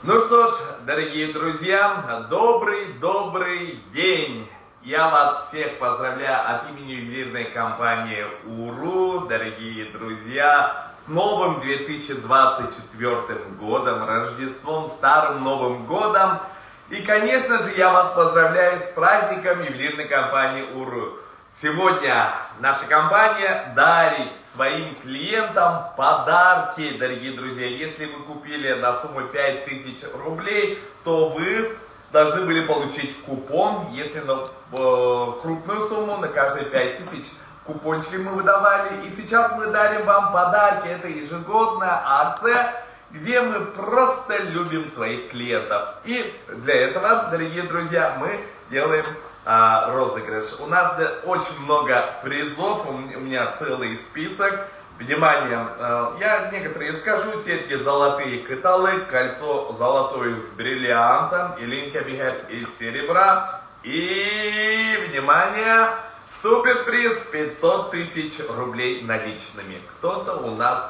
Ну что ж, дорогие друзья, добрый день! Я вас всех поздравляю от имени ювелирной компании УРУ, дорогие друзья, с новым 2024 годом, Рождеством, Старым Новым Годом. И, конечно же, я вас поздравляю с праздником ювелирной компании УРУ. Сегодня наша компания дарит своим клиентам подарки, дорогие друзья. Если вы купили на сумму 5000 рублей, то вы должны были получить купон. Если на крупную сумму, на каждые 5000 купончики мы выдавали. И сейчас мы дарим вам подарки. Это ежегодная акция, где мы просто любим своих клиентов. И для этого, дорогие друзья, мы делаем розыгрыш. У нас очень много призов, у меня целый список. Внимание, я некоторые скажу: сетки золотые каталы, кольцо золотое с бриллиантом и линкабигет из серебра. И, внимание, суперприз 500 тысяч рублей наличными. Кто-то у нас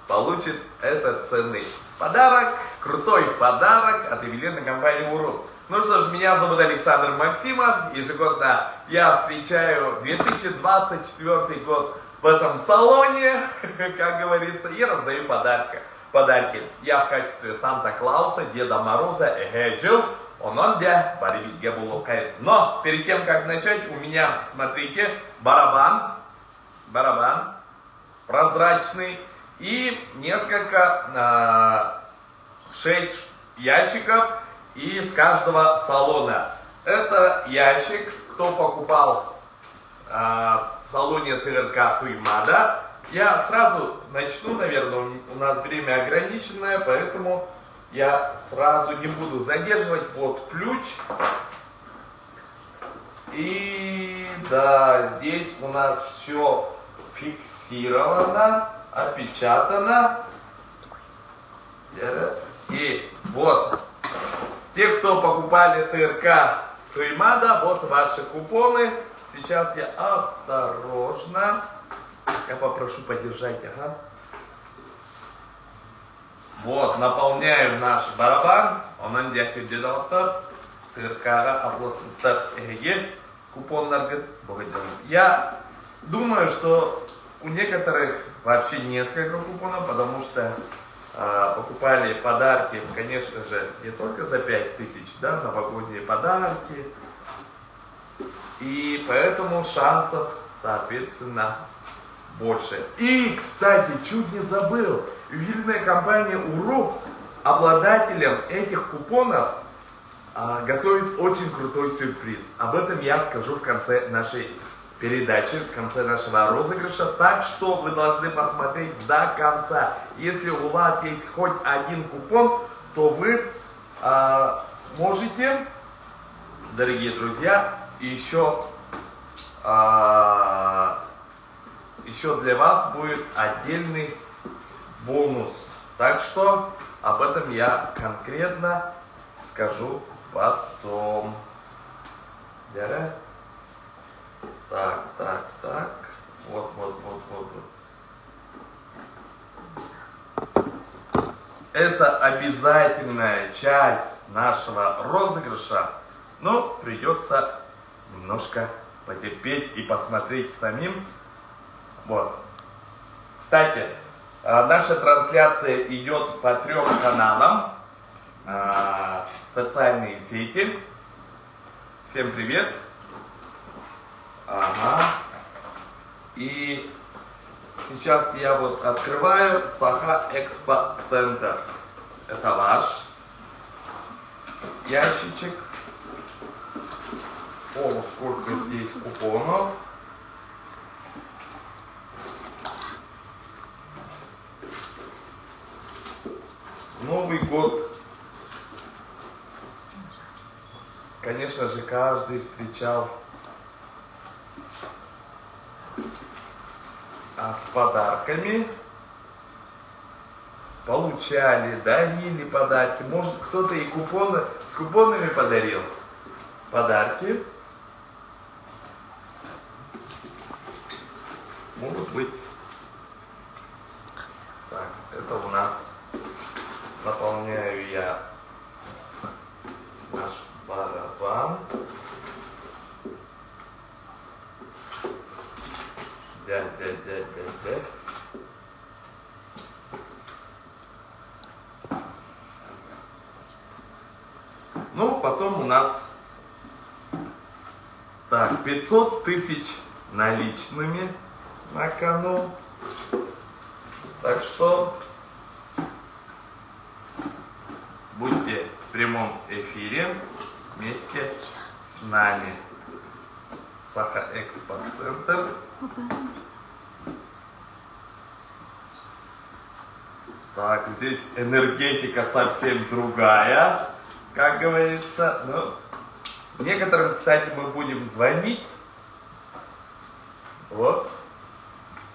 получит этот ценный подарок, крутой подарок от ювелирной компании УРУ. Ну что ж, меня зовут Александр Максимов. Ежегодно я встречаю 2024 год в этом салоне, как говорится, и раздаю подарки. Я в качестве Санта-Клауса, Деда Мороза, но перед тем, как начать, у меня, смотрите, барабан прозрачный и несколько, 6 ящиков из каждого салона. Это ящик, кто покупал в салоне ТРК Туймада. Я сразу начну, наверное, у нас время ограниченное, поэтому я сразу не буду задерживать. Вот ключ. И да, здесь у нас все фиксировано, опечатано. И вот, те, кто покупали ТРК Туймада, вот ваши купоны. Сейчас я осторожно, я попрошу подержать, ага. Вот, наполняю наш барабан. Онан диакидидалтар, ТРК областар эге, купонлар благодарю. Я думаю, что у некоторых вообще несколько купонов, потому что покупали подарки, конечно же, не только за 5000, да, новогодние подарки. И поэтому шансов, соответственно, больше. И, кстати, чуть не забыл, ювелирная компания УРУ обладателям этих купонов готовит очень крутой сюрприз. Об этом я скажу в конце нашей передачи, в конце нашего розыгрыша. Так что вы должны посмотреть до конца. Если у вас есть хоть один купон, то вы сможете, дорогие друзья, еще для вас будет отдельный бонус. Так что об этом я конкретно скажу потом. Так. Вот. Это обязательная часть нашего розыгрыша, но придется немножко потерпеть и посмотреть самим. Вот. Кстати, наша трансляция идет по 3 каналам. Социальные сети. Всем привет. Ага. И сейчас я вот открываю Саха Экспо Центр. Это ваш ящичек. О, сколько здесь купонов. Новый год. Конечно же, каждый встречал с подарками. Получали, дарили подарки. Может, кто-то и с купонами подарил подарки. Могут быть. Так, это у нас наполняю я Да. Ну, потом у нас так, 500 тысяч наличными на кону. Так что будьте в прямом эфире вместе с нами. Сахаэкспорт-центр. Так, здесь энергетика совсем другая, как говорится. Ну, некоторым, кстати, мы будем звонить. Вот,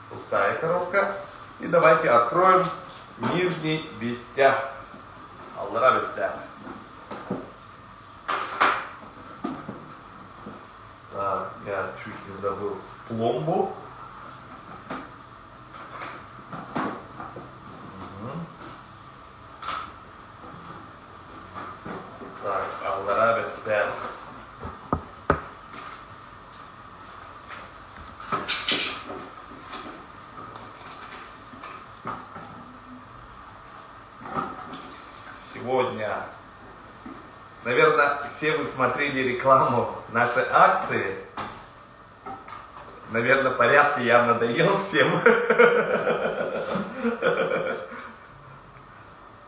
пустая коробка. И давайте откроем нижний вестях. Аллара вестях. Так, я чуть не забыл пломбу. Так, Аллара вестях. Сегодня, наверное, все вы смотрели рекламу нашей акции. Наверное, порядки я надоел всем.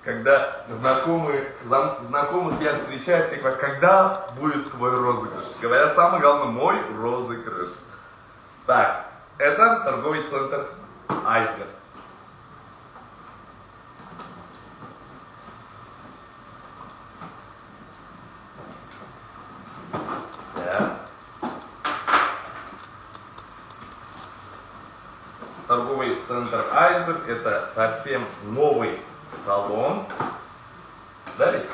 Когда знакомых я встречаюсь, и говорят, когда будет твой розыгрыш? Говорят, самое главное, мой розыгрыш. Так, это торговый центр Айсберг. Торговый центр Айсберг — это совсем новый салон. Да ведь?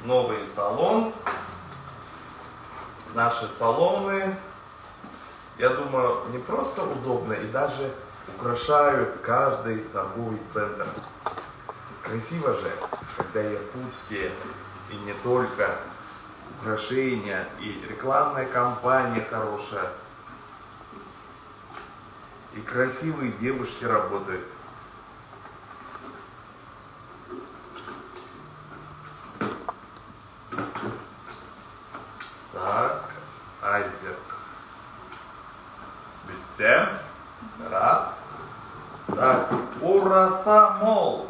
Новый салон. Наши салоны, я думаю, не просто удобно, и даже украшают каждый торговый центр. Красиво же, когда якутские и не только украшения, и рекламная кампания хорошая, и красивые девушки работают. Так, Айсберг. Bitte. Раз. Так, Урасамол.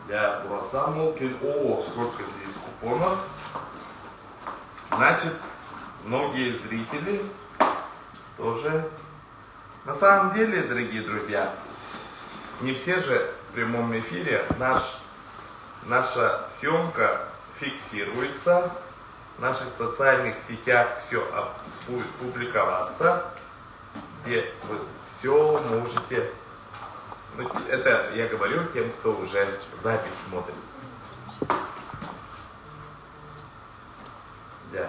Для Урасамолки. О, сколько здесь купонов. Значит, многие зрители тоже. На самом деле, дорогие друзья, не все же в прямом эфире. Наша съемка фиксируется. В наших социальных сетях все будет публиковаться, где вы все можете. Это я говорю тем, кто уже запись смотрит. Да.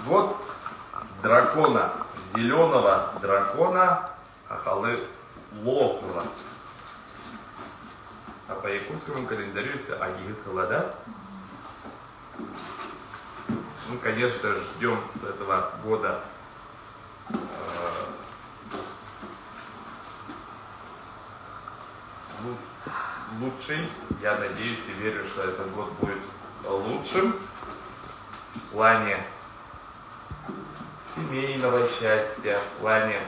Вот дракона, зеленого дракона Ахалы Лохула. А по якутскому календарю это Агихала, да? Мы, конечно, ждем с этого года лучший. Я надеюсь и верю, что этот год будет лучшим в плане семейного счастья, в плане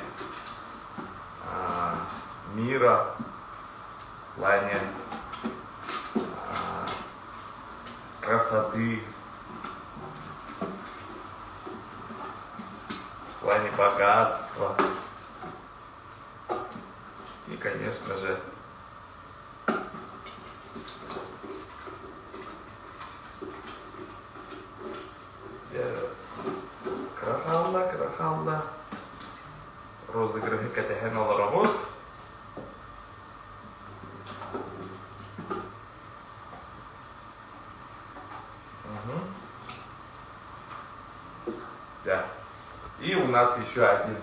мира, в плане красоты, в плане богатства. И конечно же, krahalla. Розыгрыши tehdään oloromut. Да. И у нас еще один.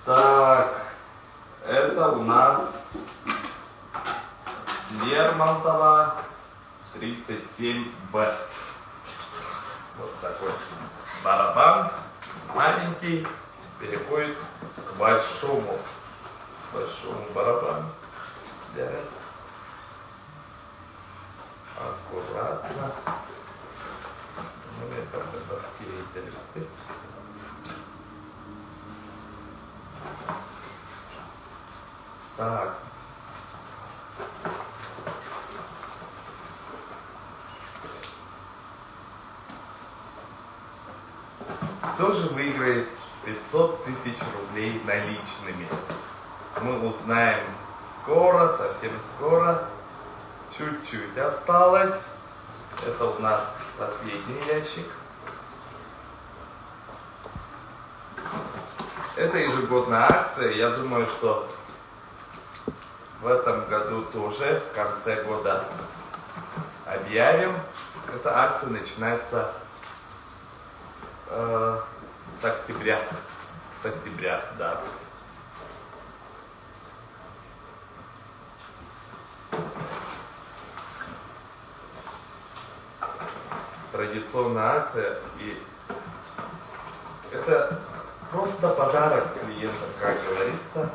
Так, это у нас Лермонтова 37Б. Вот такой барабан, маленький, переходит к большому барабану. Аккуратно. Ну, это бахтерии. Так. Кто же выиграет 500 тысяч рублей наличными? Мы узнаем скоро, совсем скоро. Чуть-чуть осталось. Это у нас последний ящик. Это ежегодная акция. Я думаю, что в этом году тоже в конце года объявим. Эта акция начинается с октября. С октября, да. Традиционная акция, и это просто подарок клиентам, как говорится.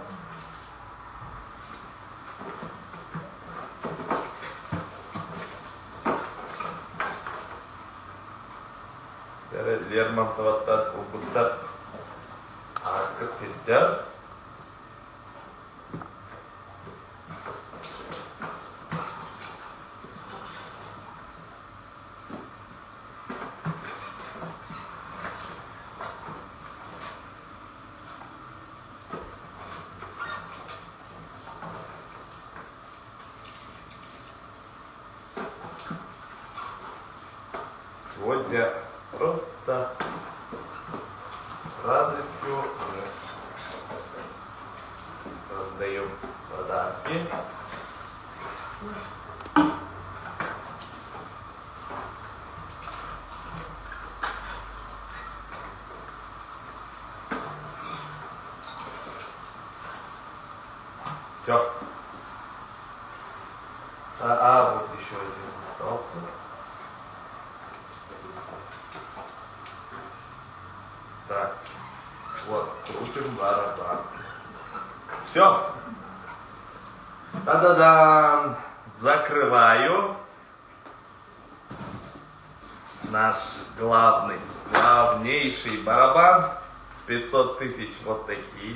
Лермонтов'тан Убуттан Акытыттар. Сегодня просто с радостью раздаем подарки. Все. Вот еще один остался. Так, вот, крутим барабан. Все. Та-да-дан! Закрываю наш главнейший барабан. 500 тысяч, вот такие.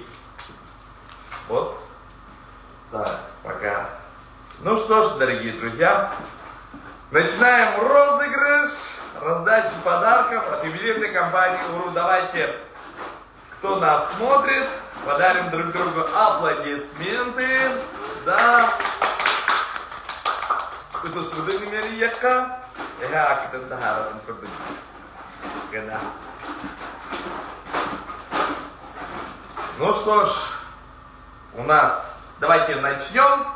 Вот. Так, пока. Ну что ж, дорогие друзья, начинаем розыгрыш. Раздача подарков от ювелирной компании УРУ. Давайте, кто нас смотрит, подарим друг другу аплодисменты. Да. Это свидание Мерияка. Ну что ж, у нас, давайте начнем.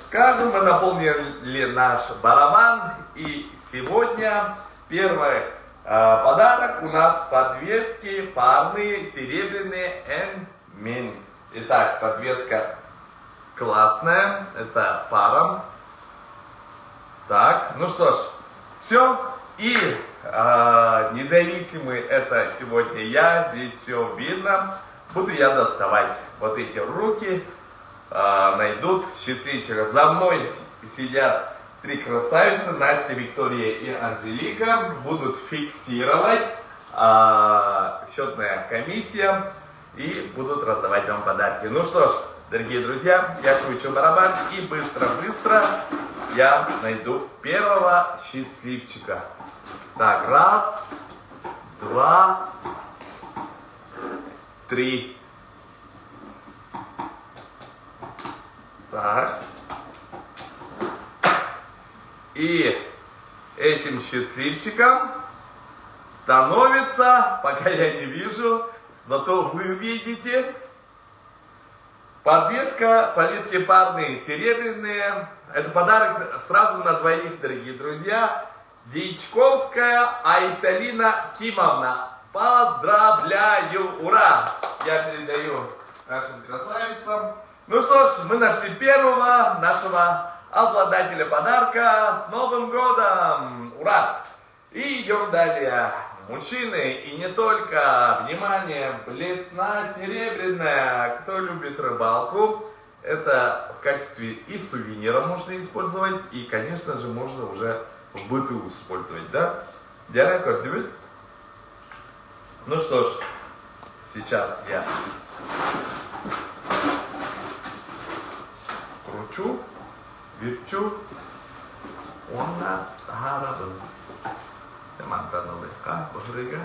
Скажем, мы наполнили наш барабан, и сегодня первый подарок у нас подвески парные серебряные Энмин. Итак, подвеска классная, это паром. Так, ну что ж, все. И независимый это сегодня я, здесь все видно. Буду я доставать вот эти руки. Найдут счастливчика. За мной сидят три красавицы, Настя, Виктория и Анжелика. Будут фиксировать счетная комиссия и будут раздавать вам подарки. Ну что ж, дорогие друзья, я кручу барабан и быстро-быстро я найду первого счастливчика. Так, раз, два, три. Так. И этим счастливчиком становится, пока я не вижу, зато вы увидите, подвески парные серебряные. Это подарок сразу на двоих, дорогие друзья. Дьячковская Айталина Кимовна. Поздравляю! Ура! Я передаю нашим красавицам. Ну что ж, мы нашли первого нашего обладателя подарка. С Новым годом! Ура! И идем далее. Мужчины, и не только. Внимание, блесна серебряная. Кто любит рыбалку, это в качестве и сувенира можно использовать, и, конечно же, можно уже в быту использовать, да? Диана, как любит? Ну что ж, сейчас я вкручу, верчу. Она гаража. Темантана легка, пожрига.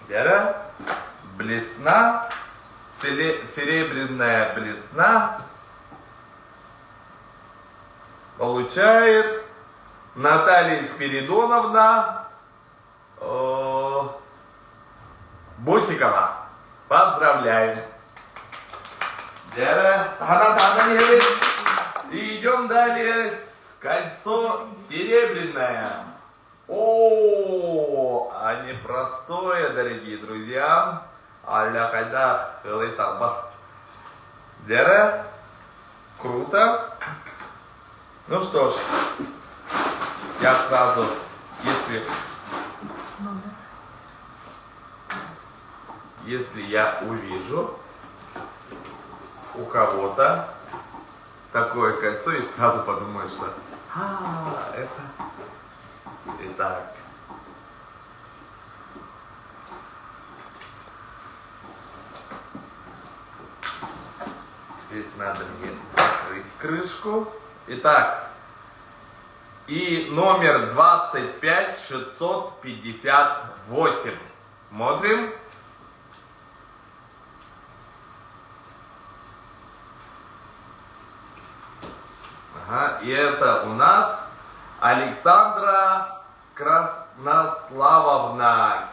Диана, блесна, серебряная блесна получает Наталья Спиридоновна Бусикова. Поздравляем. И идем далее. Кольцо серебряное. О, а не простое, дорогие друзья. Аля кайда хелитаба. Дера. Круто. Ну что ж, я сразу, если я увижу у кого-то такое кольцо, и сразу подумаю, что это. Итак. Здесь надо мне закрыть крышку. Итак, и номер 25658. Смотрим. Ага, и это у нас Александра Краснославовна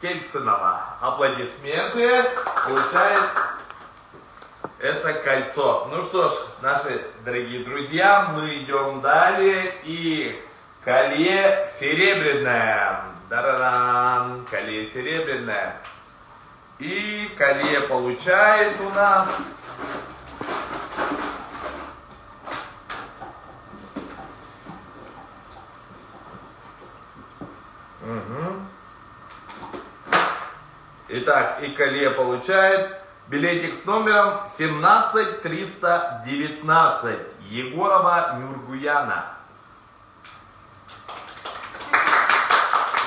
Кельцинова. Аплодисменты. Получает это кольцо. Ну что ж, наши дорогие друзья, мы идем далее. И колье серебряное. Дараран, колье серебряное. И колье получает у нас Итак, и колье получает билетик с номером 17319 Егорова Нюргуяна.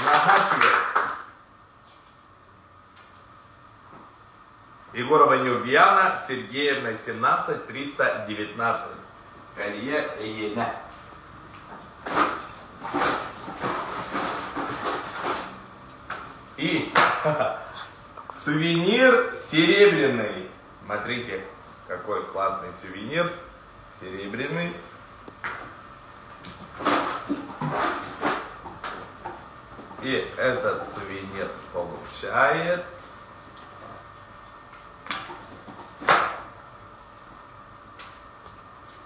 Нагачивай. Егорова Нюргуяна Сергеевна 17319. Колье Еня. И сувенир серебряный. Смотрите, какой классный сувенир. Серебряный. И этот сувенир получает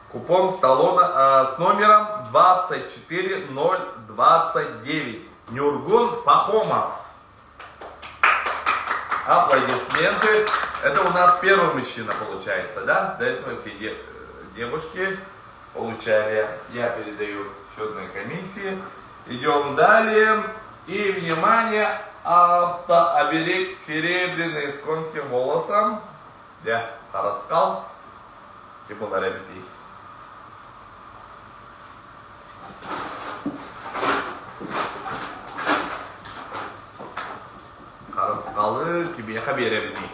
купон столона с номером 24029. Нюргун Пахомов. Аплодисменты. Это у нас первый мужчина получается, да? До этого все девушки получали. Я передаю счетной комиссии. Идем далее. И, внимание, автооберег серебряный с конским волосом. Я рассказал. И была репетиция. Raskalı gibi haberini.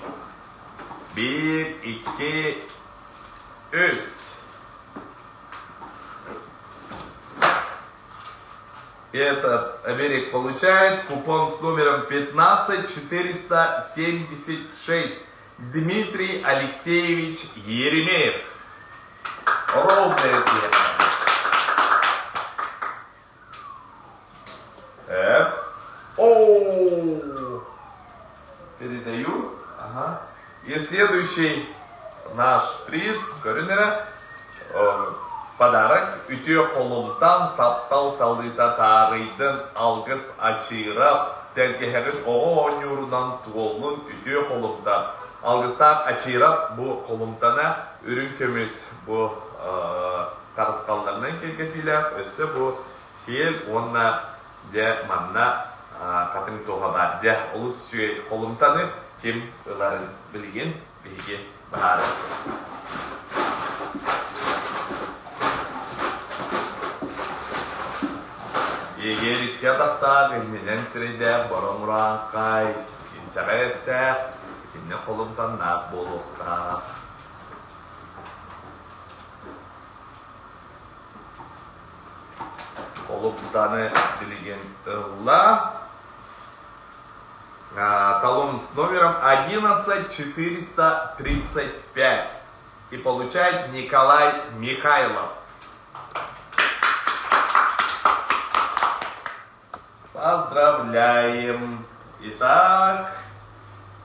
1, 2, 3. Этот оберег получает купон с номером 15476. Дмитрий Алексеевич Еремеев. Ровное дело. Передаю. Ага. И следующий наш приз, подарок. Ütü kolumdan taptal talıta tarıydın algıs açıra dergeheriz oğun yurundan tuğolun ütü kolumda. Algıstan açıra bu kolumdana ürün kömüz bu karıskallarından kelgetiyle öse bu fiil onunla de manna katın tuğa var. De olus şüye kolumdanı kim ıların bilgin bilgi bahar. Егер ядақта геннен сірейді бұрымыра қай, кенчаға етті, кенне қолымдан нақ болуқта. Қолымданы білген ұлла. Талон с номером 11435. И получает Николай Михайлов. Поздравляем! Итак,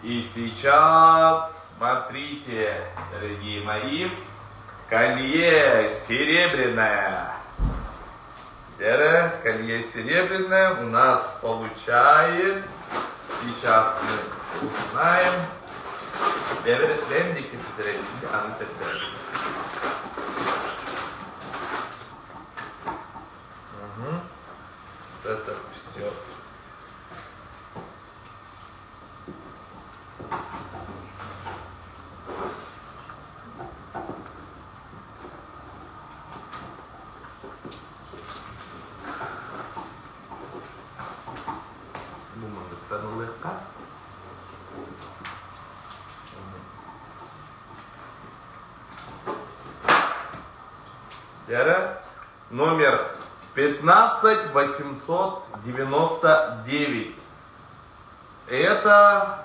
и сейчас, смотрите, дорогие мои, колье серебряное. Колье серебряное у нас получает, сейчас мы узнаем, это все. Бумага-то легка. Номер 15899. Это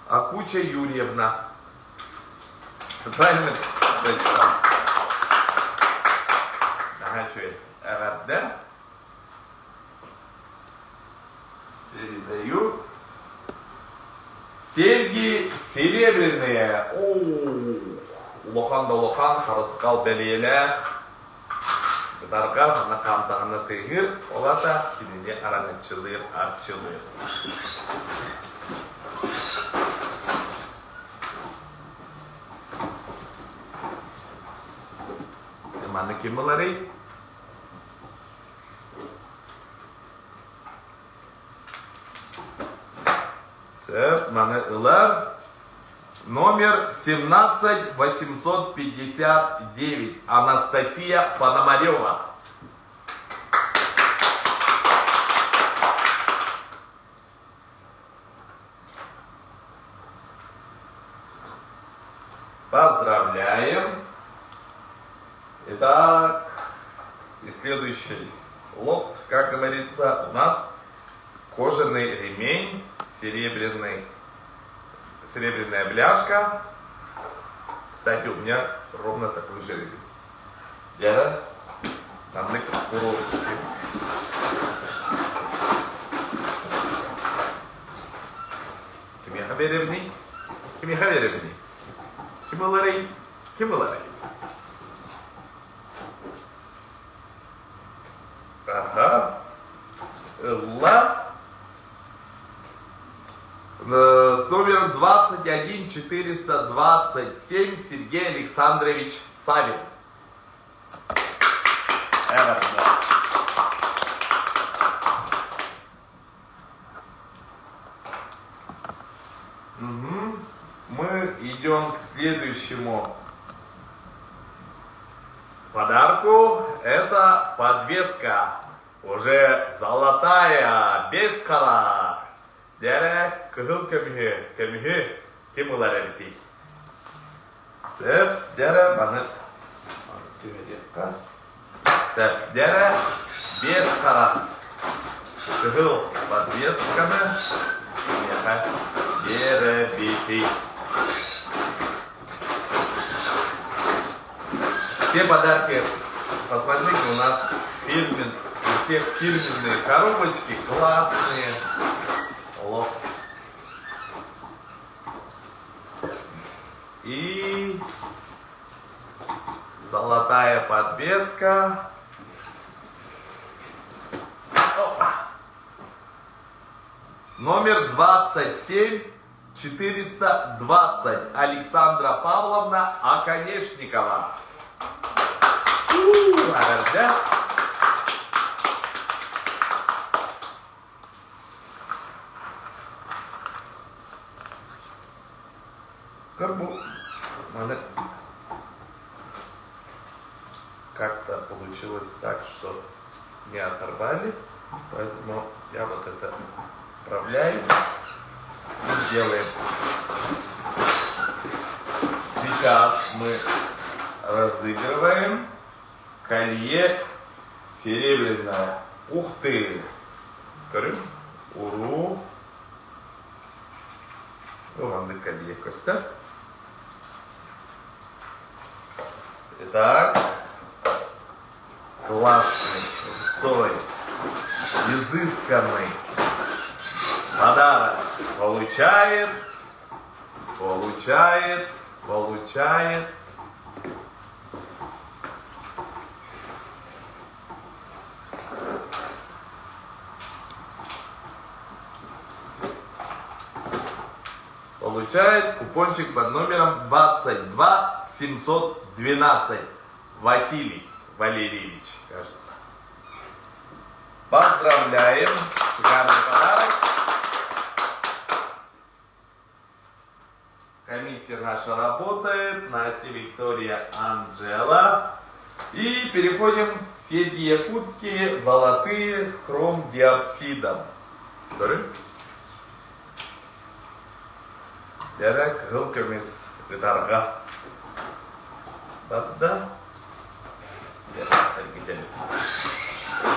Акуча Юрьевна. Правильно прочитал? Ага, что это? Да? Передаю. Серьги серебряные. Лохан да лохан, харыскал бәлелі. Дарға мана қамтағына тегір, олата кенене аранычылыр, арчылыр. Мана кем олары? Сөп, мана ылар. Номер 17859. Анастасия Пономарева. Поздравляем. Итак, и следующий лот, как говорится, у нас кожаный ремень серебряный. Серебряная бляшка. Кстати, у меня ровно такой же ремень. Я там уроки. Кем хаверевни? Кем хаверевни? Кемаларей? Кемаларей? Ага. Ла. С номером 21427 Сергей Александрович Савин. Мы идем к следующему подарку. Это подвеска. Уже золотая, без кара. Дәрі күхіл көміхі кем олар әрітей. Сөп, дәрі баны төмедекқа. Сөп, дәрі без қара. Күхіл подвесканы кемеха дәрі бетей. Все подарки, посмотрите, у нас у всех фирменные коробочки, классные. Лох. И золотая подвеска. Опа. Номер 27420 Александра Павловна Оконешникова. Да? Как-то получилось так, что не оторвали, поэтому я вот это отправляю и делаем. Сейчас мы разыгрываем колье серебряное. Ух ты! Уру! Вам колье, Костя. Итак, классный, крутой, изысканный подарок получает. Получает купончик под номером 22712. Василий Валерьевич, кажется. Поздравляем. Шикарный подарок. Комиссия наша работает. Настя, Виктория, Анжела. И переходим в серьги якутские, золотые, с хромдиапсидом. Ярак гылкамис гитарга. Да?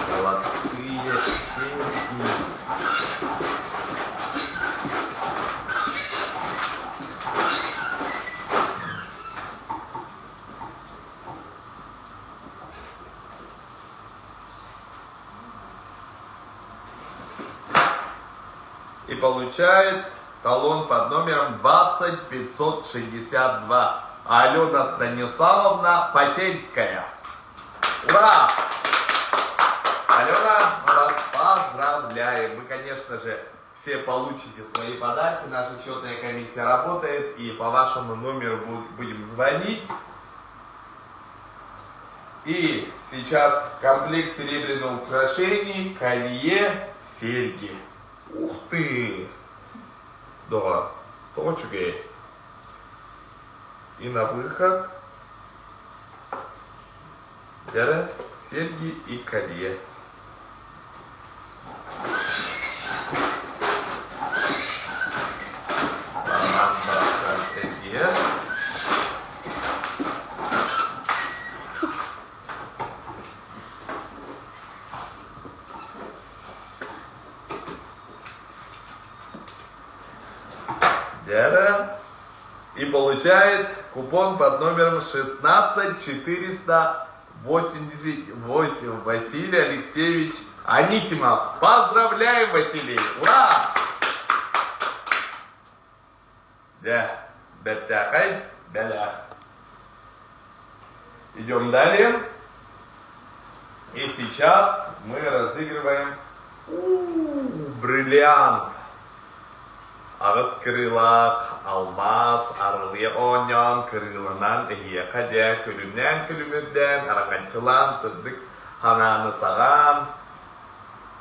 Золотые серьги. И получает талон под номером 20562. Алена Станиславовна Посельская. Ура! Алена, мы вас поздравляем. Вы, конечно же, все получите свои подарки. Наша счетная комиссия работает. И по вашему номеру будем звонить. И сейчас комплект серебряных украшений, колье, серьги. Ух ты! Да, точки. И на выход серьги и колье. И получает купон под номером 16488 Василий Алексеевич Анисимов. Поздравляем, Василий! Ура! Да, бетахай, беля. Идем далее. И сейчас мы разыгрываем бриллиант. Ağız kırılak, almaz, arılı onyan, kırılından ehiye kadeh, külümden külümünden, arakançılan, сырдык, хананы саган.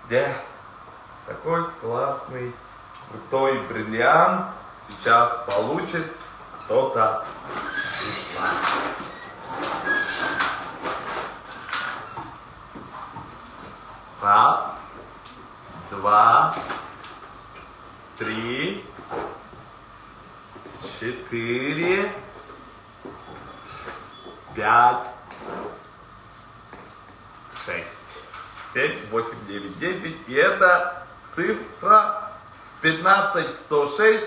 Да, такой классный, крутой бриллиант сейчас получит кто-то из нас. Раз, два, три, 4, 5, 6, 7, 8, 9, 10. И это цифра 15106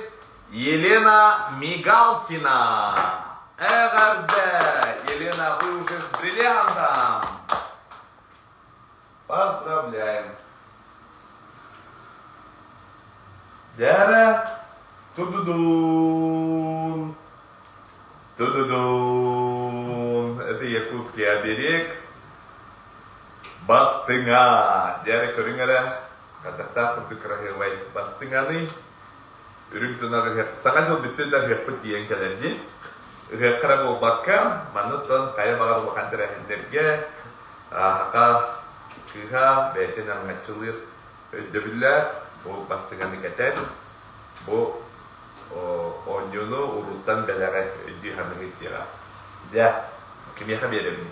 Елена Мигалкина. Эгарде. Елена, вы уже с бриллиантом. Поздравляем. Дяра. Тудудун. Тудудун. Это якутский оберег. Бастыңа. Дяра көріңері. Қадақта құрды қырағылай. Бастыңаны. Үрімтінағы саңа жыл бүттендер ғырпыт дейін кәлерден. Ғырқыра бол баққа. Мануттан қайы бағар бұқандыр әхіндерге. Аға кыға бәйтен аңғатшылыр. Өйдөбілер. Бұл бастыңаны кәтәр. Бұл ойнуны ұруттан бәліға өйді ғаны ғыттыға. Дә, кімеға беремін.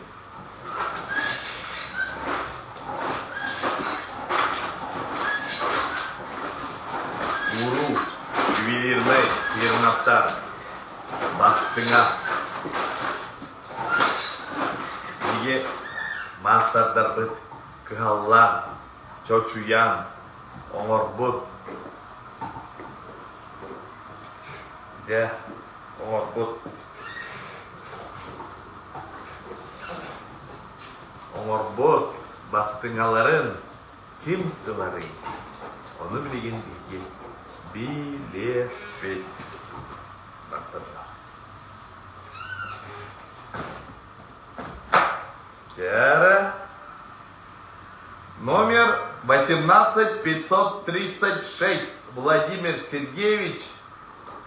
Уру, ювелирный фирматтар. Бастыңа. Неге мастардар бұд, кығалла, чочуян, оңыр бұд. Де, оңыр бұд. Оңыр бұд бастыңаларын кім тұларын? Оны білеген деге билепет. Номер 18536. Владимир Сергеевич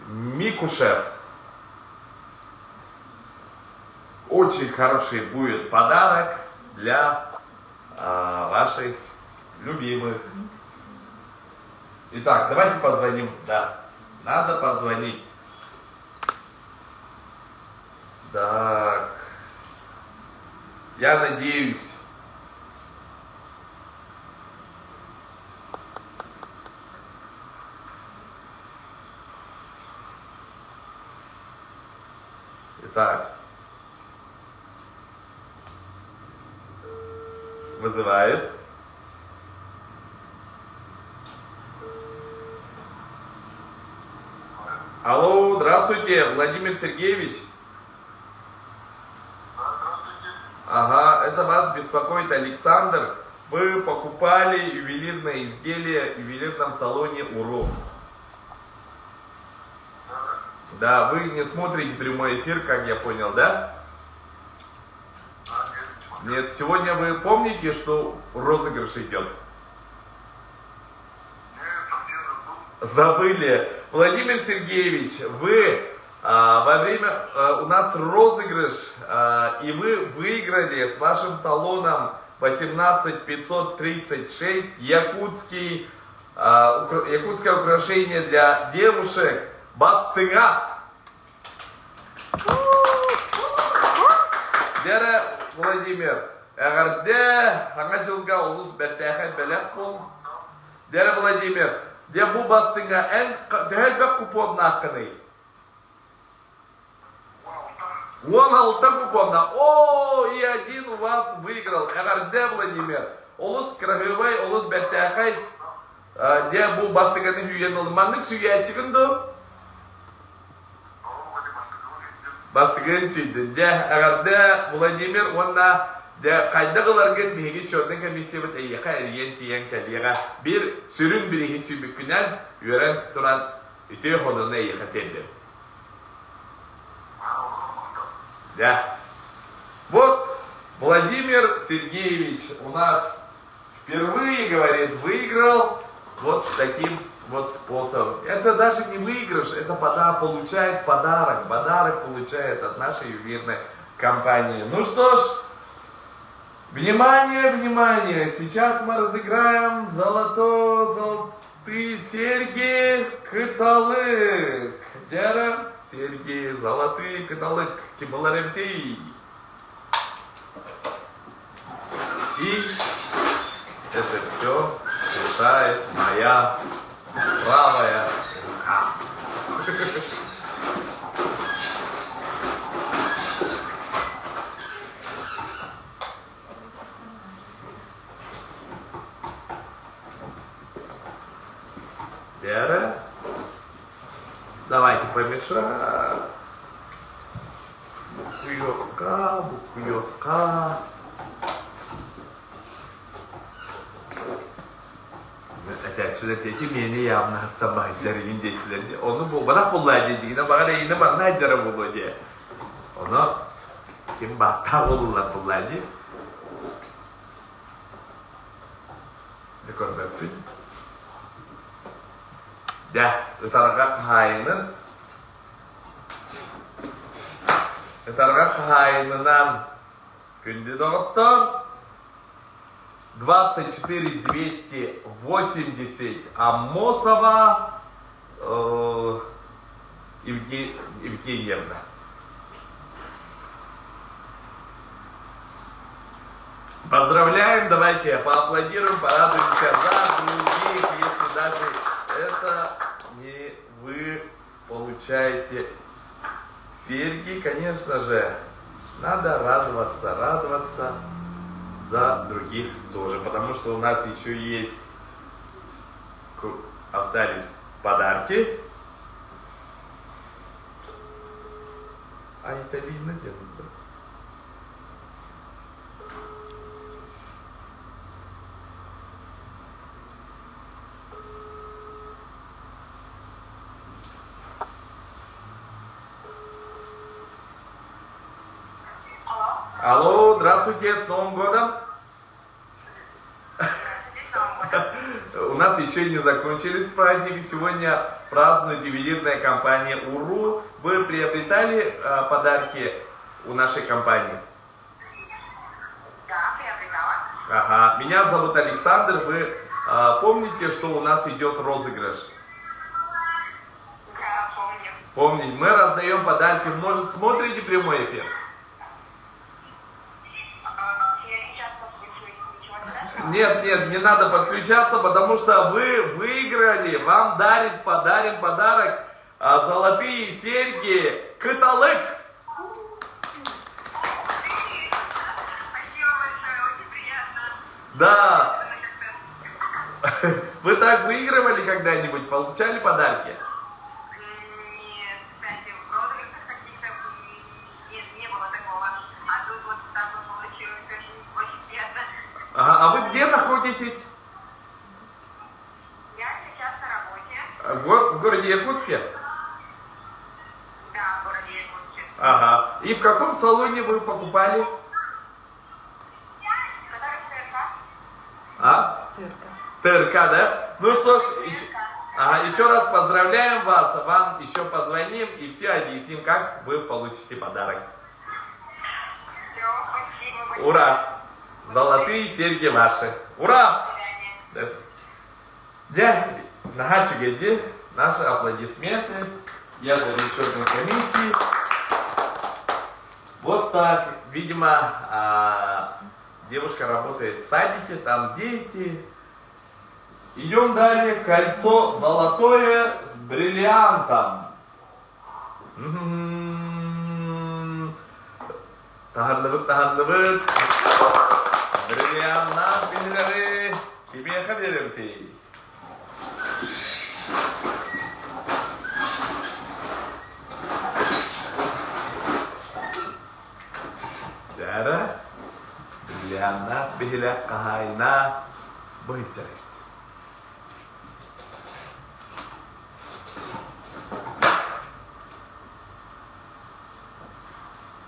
Микушев. Очень хороший будет подарок для ваших любимых. Итак, давайте позвоним. Да, надо позвонить. Так. Я надеюсь. Итак. Вызывает. Алло, здравствуйте, Владимир Сергеевич. Ага, это вас беспокоит Александр. Вы покупали ювелирное изделие в ювелирном салоне УРУ. Да, вы не смотрите прямой эфир, как я понял, да? Нет, сегодня вы помните, что розыгрыш идет? Забыли. Владимир Сергеевич, вы во время у нас розыгрыш, и вы выиграли с вашим талоном 18536 якутское украшение для девушек бастыга. Дәрі Владимир, әғірде аңа жылға ұлыс бәттәхәт бәләк бол. Дәрі Владимир, де бұл бастыға ән дәлбәк купонна ақыны. 16 купонна. О, и один у вас выиграл. Әғірде Владимир, ұлыс крағывай, ұлыс бәттәхәт, де бұл бастығаны хүйен олды. Маңның сүйе әтчігінді? Бастығын сүйді. Де әғірде Владимир, онна де қайдағыларғын бейгі шордың комиссия бұд әйеқа әрген тиен кәлеға бір сүрін бірігі сүйбіккінен өрен тұран үтей қонуына әйеқа тәлді. Да. Вот Владимир Сергеевич у нас впервые, говорит, выиграл вот таким вот способом. Это даже не выигрыш, это получает подарок. Подарок получает от нашей ювелирной компании. Ну что ж, внимание, внимание! Сейчас мы разыграем золотые серьги кыталык. Дера, серьги золотые кыталык. Кибаларемтей. И это все считает моя правая рука. Дера. Давайте помешаем. Буквёвка, буквёвка. Evet, şuradaki beni yapmazsa bahçelerin geçilerdi. Onu bu bana kullanacak. Yine bana yine bana acara buldu diye. Onu kim baktı kullanacak. Ne kadar yapayım? Ya, utarak hainin. Utarak haininden günde doktor. 24 280 Амосова Евгеньевна. Поздравляем, давайте поаплодируем, порадуемся за других, если даже это не вы получаете серьги, конечно же, надо радоваться за других тоже, потому что у нас еще есть, остались подарки. А это видно делают, да? Алло, здравствуйте, с Новым годом! У нас еще не закончились праздники. Сегодня празднует ювелирная компания УРУ. Вы приобретали подарки у нашей компании? Да, приобретала. Ага. Меня зовут Александр. Вы помните, что у нас идет розыгрыш? Да, помню. Помните, мы раздаем подарки. Может, смотрите прямой эфир? Я сейчас подключусь. Ничего не страшного? Нет, не надо подключаться, потому что вы выиграли. Вам подарим подарок. Золотые серьги Каталык. Спасибо большое, очень приятно. Да. Вы так выигрывали когда-нибудь? Получали подарки? Нет, кстати, в розыгрышах каких-то не было такого. А тут вот так вот получилось, очень приятно. Ага, а вы где находитесь? Я сейчас на работе. В городе Якутске? Да, в городе Якутске. Ага. И в каком салоне вы покупали? Который в ТРК? А? ТРК, да? Ну что ж, еще раз поздравляем вас, вам еще позвоним и все объясним, как вы получите подарок. Все, спасибо большое. Ура! Золотые серьги ваши. Ура! До свидания. Где? Где наши аплодисменты. Я за расчетной комиссии. Вот так. Видимо, девушка работает в садике, там дети. Идем далее. Кольцо золотое с бриллиантом. Tahanlıbık. Brillantlar bilgileri kime haberim değil. Cara brillantlar bilgiler kahayna boyunca.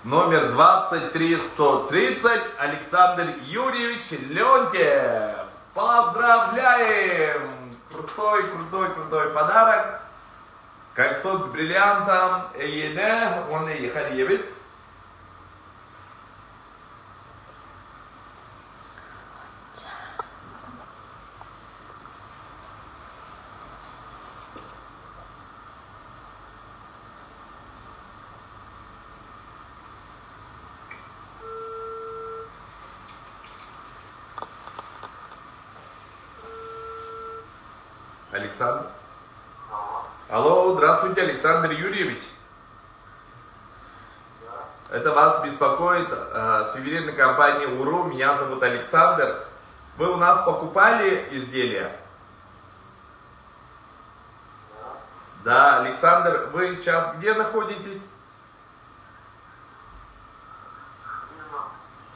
Номер 23130 Александр Юрьевич Леонтьев. Поздравляем! Крутой подарок. Кольцо с бриллиантом. Он и Харьевит. Александр. Алло, здравствуйте, Александр Юрьевич. Это вас беспокоит с ювелирной компании УРУ. Меня зовут Александр. Вы у нас покупали изделия? Да, Александр, вы сейчас где находитесь?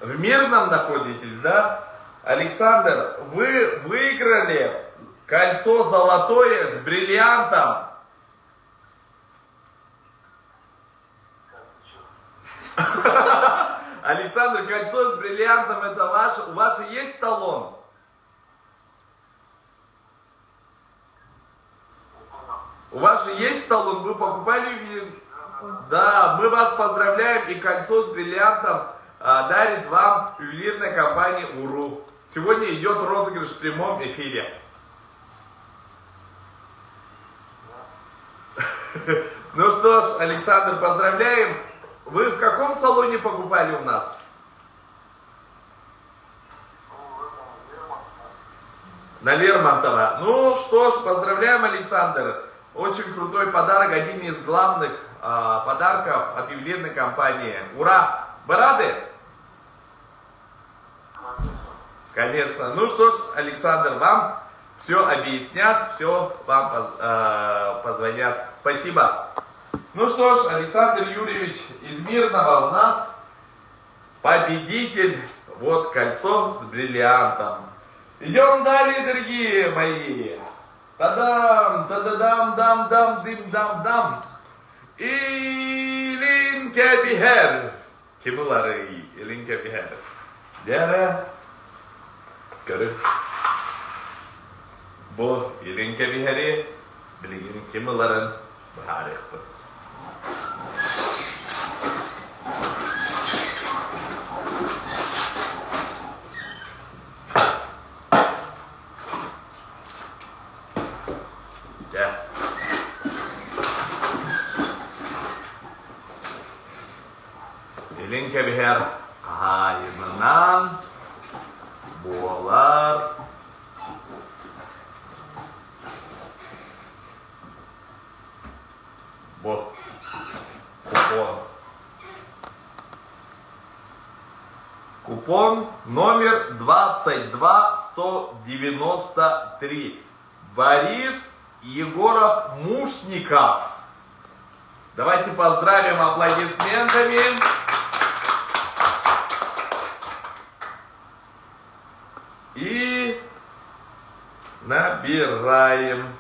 В Мирном находитесь, да? Александр, вы выиграли кольцо золотое с бриллиантом. Александр, кольцо с бриллиантом это ваше. У вас же есть талон? У вас же есть талон? Вы покупали ювелир? Да, мы вас поздравляем, и кольцо с бриллиантом дарит вам ювелирная компания УРУ. Сегодня идет розыгрыш в прямом эфире. Ну что ж, Александр, поздравляем. Вы в каком салоне покупали у нас? На Лермонтова. Ну что ж, поздравляем, Александр. Очень крутой подарок, один из главных подарков от ювелирной компании. Ура! Вы рады? Конечно. Ну что ж, Александр, вам все объяснят, все вам позвонят. Спасибо. Ну что ж, Александр Юрьевич из Мирного у нас победитель. Вот кольцо с бриллиантом. Идем далее, дорогие мои. Тадам, тададам, дам, дам, дым, дам, дам. İlinke biher. Kimileri ilinke biher. Dere. Görün. Bu ilinke biheri bilgin kimilerin biharı. Gel. İlinke biher hayırından boğalar bu купон. Купон номер 22193. Борис Егоров Мушников. Давайте поздравим аплодисментами. И набираем.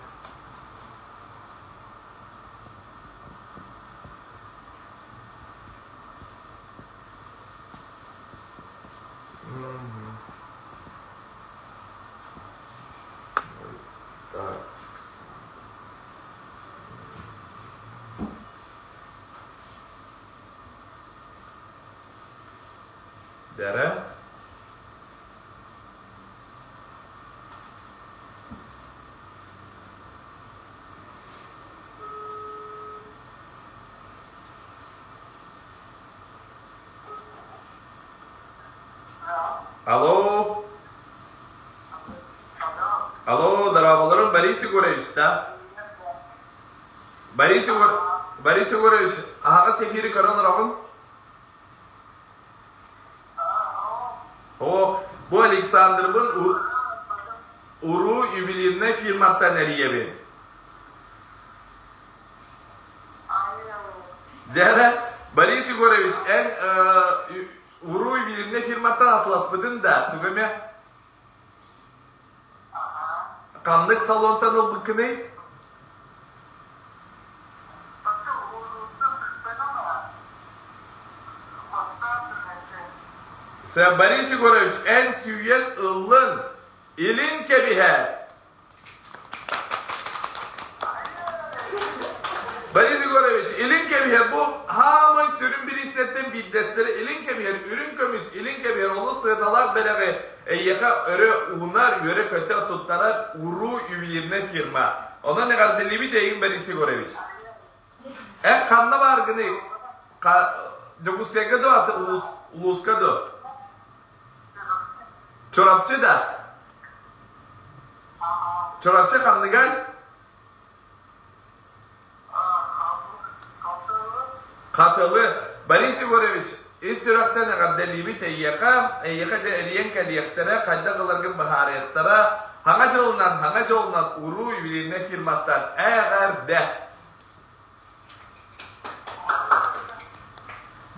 Так. Дара. Алло. Алло, здравствуйте, Борис Егорович, да? Борис Егорович, ағаға сефири көрілер оғын? О, bu Alexander bu Uru ювелирная фирматтан әрие. Дәрі, Борис Егорович, Uru ювелирная фирматтан атылас бұдың да, түгіме? Қандық салонтан ол бұқыны? Sen Борис Егорович en süyen ıllın ilin kebihe. Борис Егорович ilin kebihe bu hamın sürün bir hissetten biddestleri ilin kebihe ürün kömüs ilin kebihe onu sığdalar belege yaka öre unar yöre kötü tuttarar uru üyeliğine firma. Ona ne kadar delibi deyin Борис Егорович. Kanla vargını Jogusya'da atı uluskada. Çorapçı da. Çorapçı kanlı gel. Katılı. Борис Егорович, İstirak'ta ne kadar delibi teyyaka de eriyen kadiyaktara, kayda kılargın bahariyaklara, hanga jolundan uru üyelerine firmattan eğer de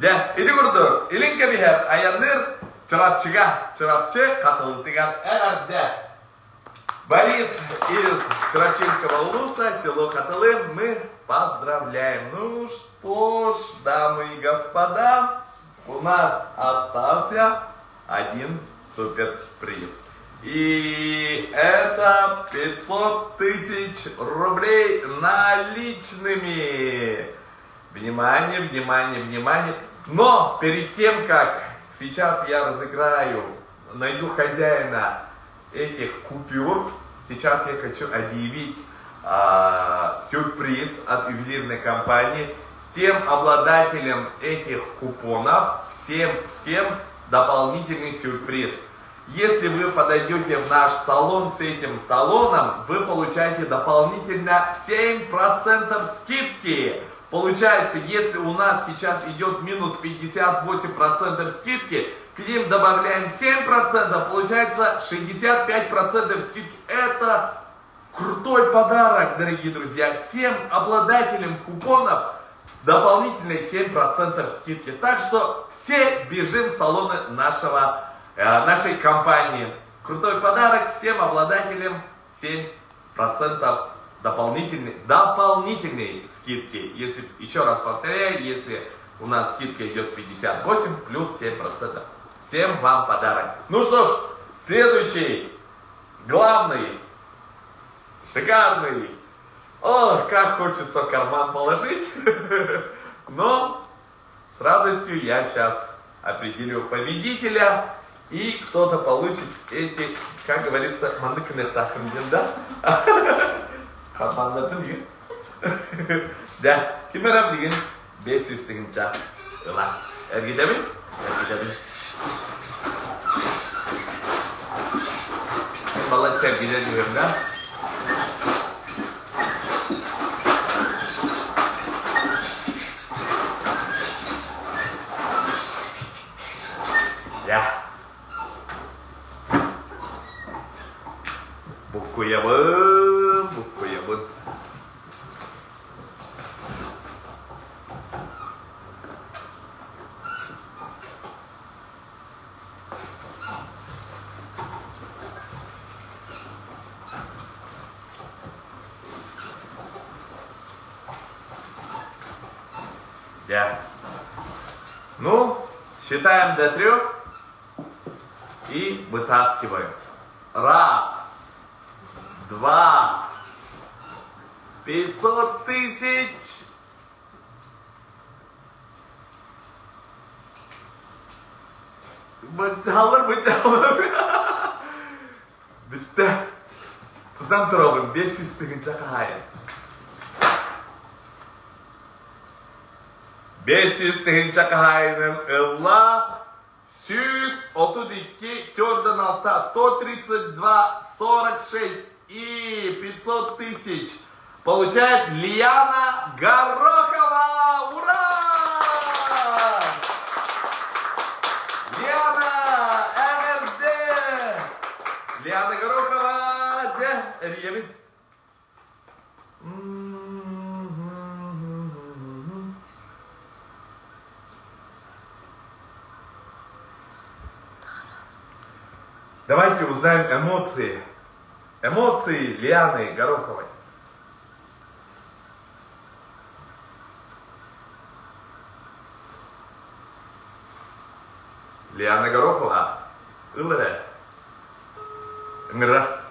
Ya, ini kurdu. İlinke biher ayanır çırapçı katılıtıgan эгарде. Борис из Чарапчинского улуса, село Каталы, мы поздравляем. Ну что ж, дамы и господа, у нас остался один суперприз. И это 500 тысяч рублей наличными. Внимание, внимание, внимание. Но перед тем, как сейчас я разыграю, найду хозяина этих купюр, сейчас я хочу объявить сюрприз от ювелирной компании. Тем обладателям этих купонов, всем дополнительный сюрприз. Если вы подойдете в наш салон с этим талоном, вы получаете дополнительно 7% скидки. Получается, если у нас сейчас идет минус 58% скидки, к ним добавляем 7%, получается 65% скидки. Это крутой подарок, дорогие друзья. Всем обладателям купонов дополнительные 7% скидки. Так что все бежим в салоны нашей компании. Крутой подарок всем обладателям 7% дополнительные скидки. Если, еще раз повторяю, если у нас скидка идет 58 плюс 7%. Всем вам подарок. Ну что ж, следующий, главный, шикарный. Ох, как хочется в карман положить. Но с радостью я сейчас определю победителя. И кто-то получит эти, как говорится, мандыкных тахрынден, да? Карманлардың дейін. Да, кемерам деген 500 деген жақ. Ыла. Әргедемін? Әргедемін. Мен бала чәргеде жүрем, да? Ya. Buku ya bun, buku ya bun. Ya. Ну, считаем до 3 и вытаскиваем. 1, 2, 500 тысяч. Бычалыр. Бітті. Тұтан тұрабын 500 тігін жақайын. 500 тігін жақайының ұлла. 132, тёрден алта, 132, 46 и 500 тысяч получает Лиана Горохова! Ура! Лиана МРД! Лиана Горохова! Де? Риемин? Давайте узнаем эмоции. Эмоции Лианы Гороховой. Лиана Горохова. Ылыра. Ыңыра.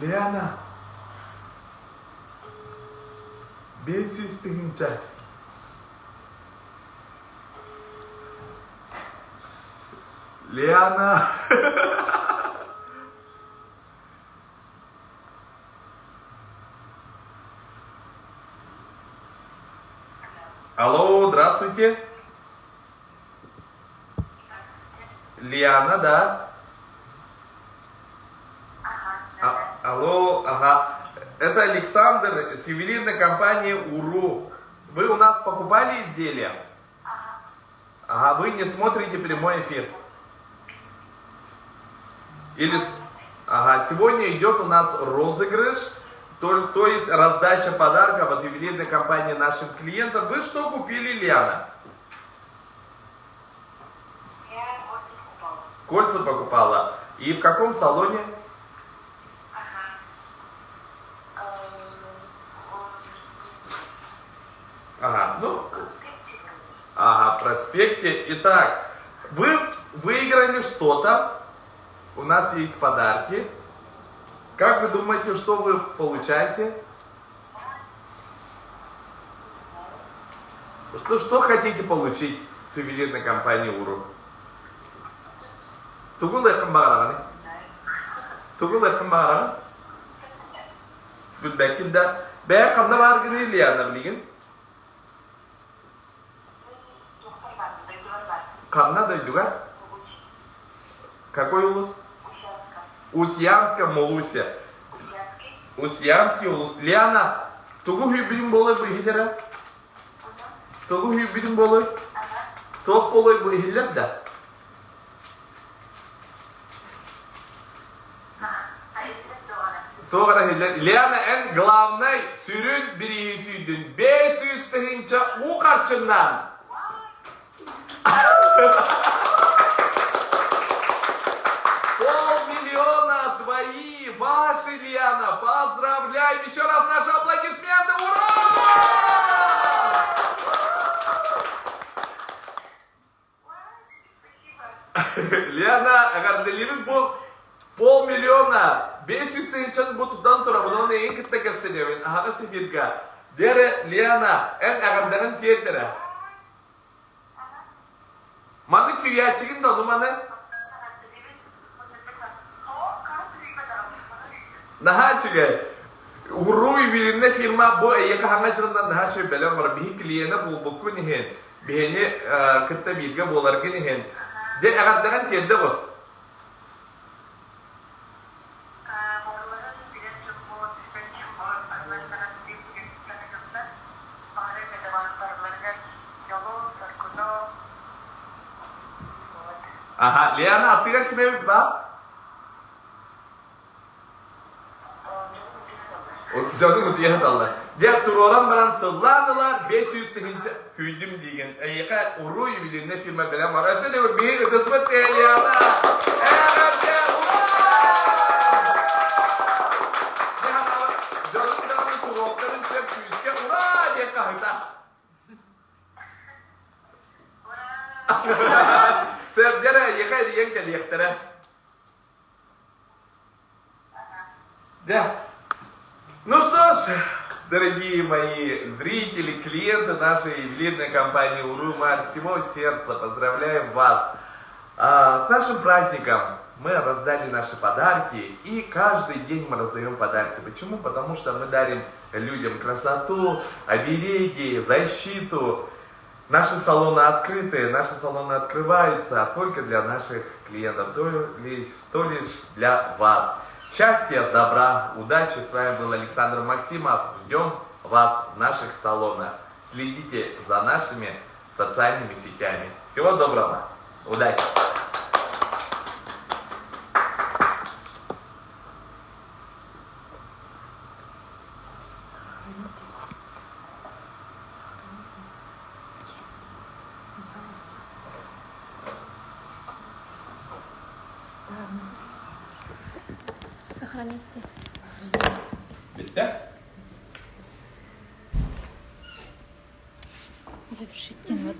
Лиана, 500 тыгынча. Лиана. Алло, здравствуйте. Лиана, да? Алло, ага. Это Александр с ювелирной компании УРУ. Вы у нас покупали изделия? Ага, вы не смотрите прямой эфир. Или... Ага, сегодня идет у нас розыгрыш, то есть раздача подарков от ювелирной компании нашим клиентам. Вы что купили, Лиана? Я вот не купала. Кольца покупала. И в каком салоне? Ага, ну... Ага, в проспекте. Итак, вы выиграли что-то. У нас есть подарки. Как вы думаете, что вы получаете? Что хотите получить с ювелирной компании УРУ? Тугул якын бағарағаны? Тугул якын бағарағаны? Білбәкім да. Бәе қамда барғыны Лиана білген? Қамна дойдуға? Какой улус? Усьянска, Молуся. Усьянский улус. Лиана, тугу хүйбірін болы бұл хидера? Тугу хүйбірін болы? Тоқ болы бұл хилер да? Тоғыра хилер. Лиана, en главный сүрін бірі сүйдің. 500 тығынша у қарчыннан. Полмиллиона твои, ваши, Лиана. Поздравляем. Еще раз наши аплодисменты. Ура! Лиана, агарделивик бұл полмиллиона. 500 тысяч bu tutan tura. Bunu neyin kitle gösteriyor? Ağa sefirka. Dere Liana, en agardanın tiyetleri. Mandık suya çıkın da onu manı. Naha çıkı. Uruy birine firma bu yaka hangaçlarından daha şey belem var. Bir kliyene bu kunihin. Bihini kıtta bilge bolar kunihin. De agardanın tiyette bas. Aha, Liana attılar kime bir bak? Canım diye Allah. Diye turoran baran sıllardılar 500 tığınca hüydüm diyen. Yaka uruy bilirine firma bilen var. Öse de bir kısmet değil Liana. Evet ya. Canım canım turokların çöp yüzke ura diye kahıta. Сэрдера, яка лиенка лехтера. Да. Ну что ж, дорогие мои зрители, клиенты нашей ювелирной компании УРУ, мы от всего сердца поздравляем вас с нашим праздником. Мы раздали наши подарки, и каждый день мы раздаем подарки. Почему? Потому что мы дарим людям красоту, обереги, защиту. Наши салоны открыты, наши салоны открываются только для наших клиентов, то лишь для вас. Счастья, добра, удачи. С вами был Александр Максимов. Ждем вас в наших салонах. Следите за нашими социальными сетями. Всего доброго. Удачи. Сохранить. Bitti. Завершить тему.